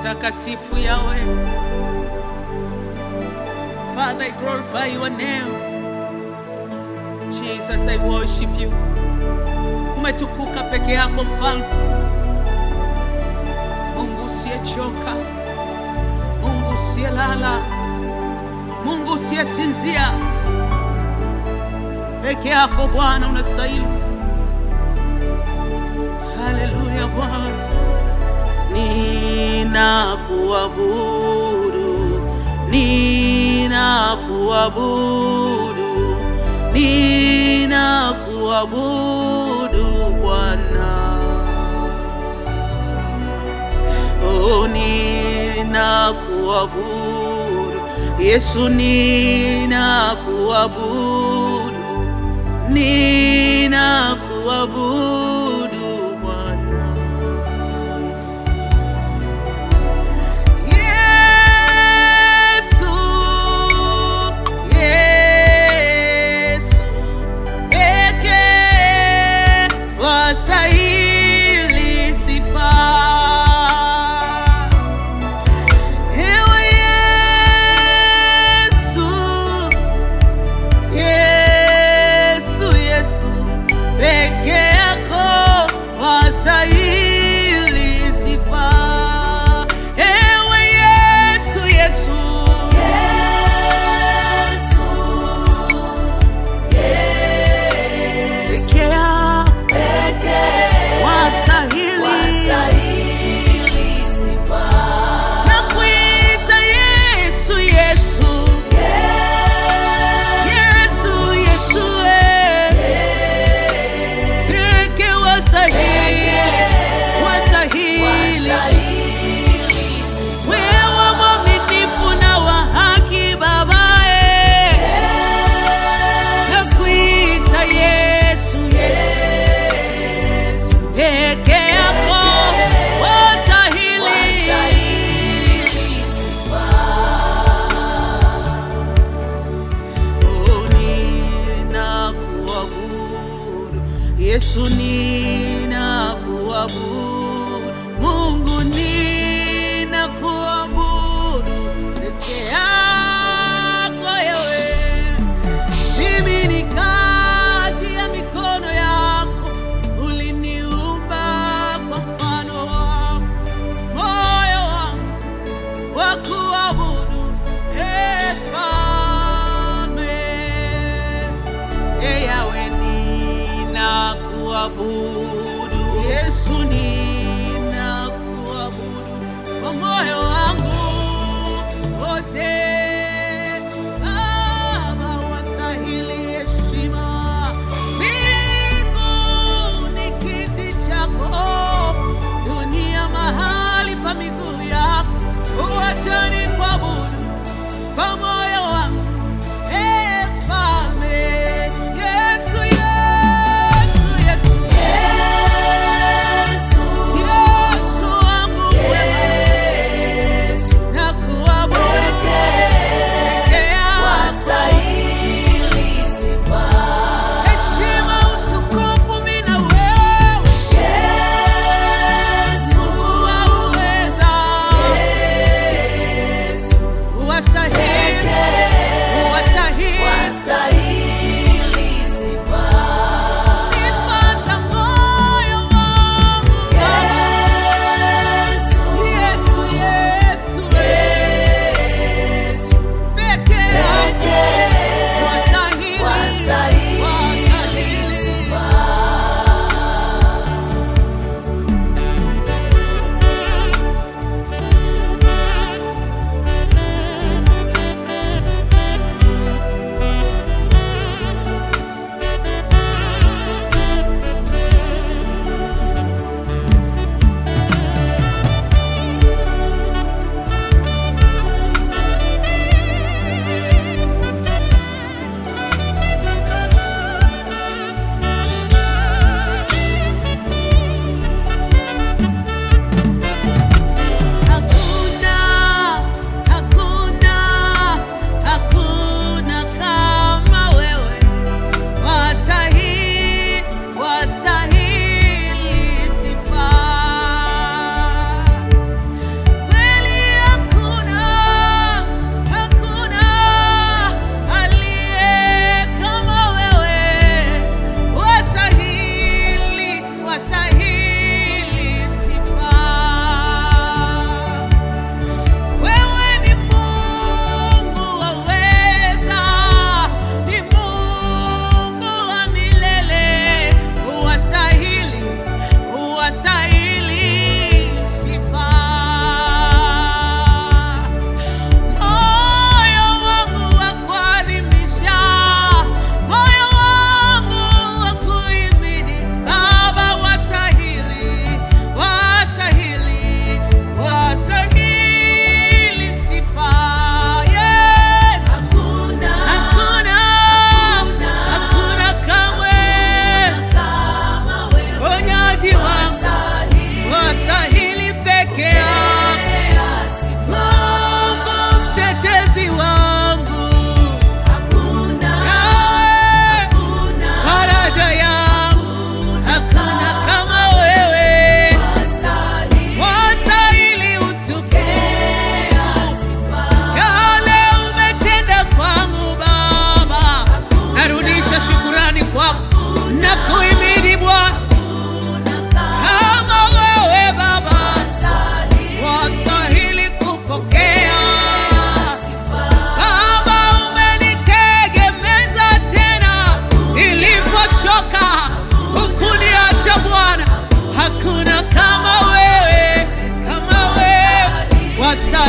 Mtakatifu Yawe. Father, I glorify your name. Jesus, I worship you. Umetukuka peke yako mfalme. Mungu usiyechoka, Mungu usiyelala, Mungu usiyesinzia. Peke yako Bwana unastahili. Haleluya Bwana. Ninakuabudu, ninakuabudu, ninakuabudu Bwana. Oh, ninakuabudu Yesu, ninakuabudu, ninakuabudu Bwana. Yesu, Yesu pekee wastahili sifa. Ewe Yesu, Yesu, Yesu peke yako wastahili sifa. Ewe Yesu, Yesu, Yesu, peke yako wastahili sifa. Nakuita Yesu, Yesu, Yesu, Yesu, peke wastahili, wastahili. Wewe mwaminifu na wa haki Baba, nakuita Yesu, Yesu, peke yako wastahili. Oh, ninakuabudu Yesu, ninakuabudu Mungu, ninakuabudu peke yako Yawe. Mimi ni kazi ya mikono yako, uliniumba kwa mfano wako. Moyo wangu wa kuabudu, Mfalme. Yawe, ninakuabudu Yesu,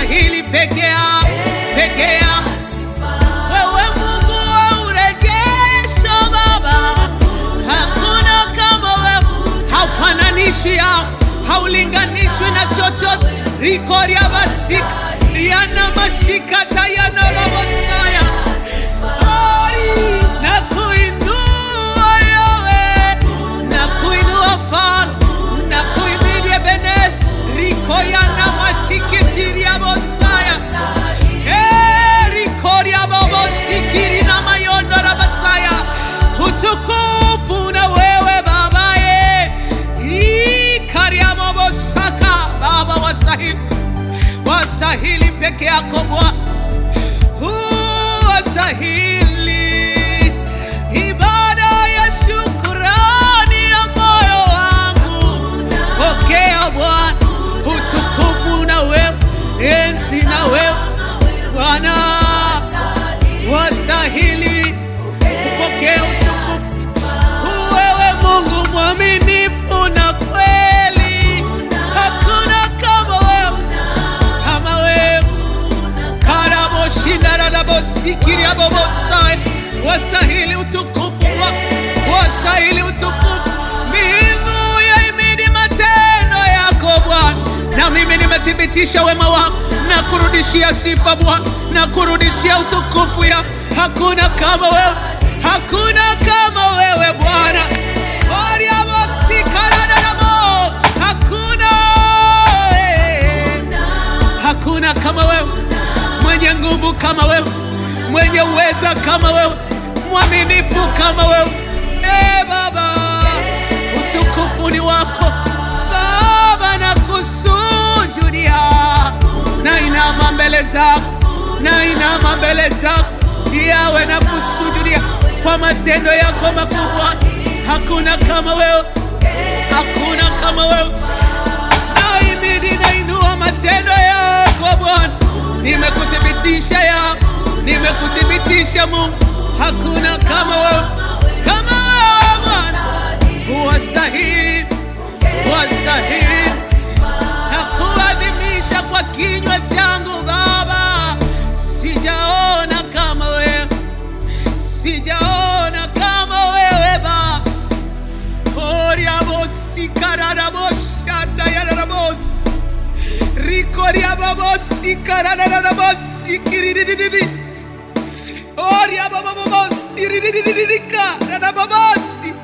wastahili peke yako, peke yako. Wewe Mungu wa urejesho Baba, hakuna kama wewe, haufananishwi, haulinganishwi na chochote. Rikoria basika yana mashika tayana la Mosaya. Na kuinua Yawe, na kuinua Far, na kuimilia Benez. Rikoya na mashikitiria Mosaya. Rikoria babo sikiri na mayondo na Basaya. Utukufu na wewe Baba ye. Rikaria Mobosaka Baba, wastahili, wastahili peke yako Bwana, wastahili ibada ya shukrani ya moyo wangu. Pokea Bwana utukufu na wewe, enzi na wewe Bwana, wastahili kupokea utukufu. Wewe Mungu mwaminifu na kweli, hakuna kama wewe, kama wewe. Karaboshindarabosikiria bobosai, wastahili utukufu wako, wastahili utukufu. Mbingu yaimidi matendo yako Bwana, na mimi nimethibitisha wema wako na kurudishia sifa Bwana, na kurudishia utukufu ya. Hakuna kama wewe, hakuna kama wewe Bwana. Hakuna, hakuna kama wewe, mwenye nguvu kama wewe, mwenye uweza kama wewe, mwaminifu kama wewe. Baba, utukufu ni wako Baba, na kusujudia, na inama mbele zako, na inama mbele zako Yawe, na kusujudia kwa matendo yako makubwa. Hakuna kama wewe, hakuna kama wewe. Naimidi, nainua matendo yako Bwana, nimekuthibitisha ya, nimekuthibitisha Mungu. Hakuna kama wewe, kama wewe Bwana, wastahili, wastahili na kuadhimisha kwa kinywa changu Baba. Sijaona kama wewe, sijaona kama wewe Baba. Oria bosi karada boshata ya rabos. Rikoria babosi karada bosi kiridididi. Oria babosi ridididika na babosi.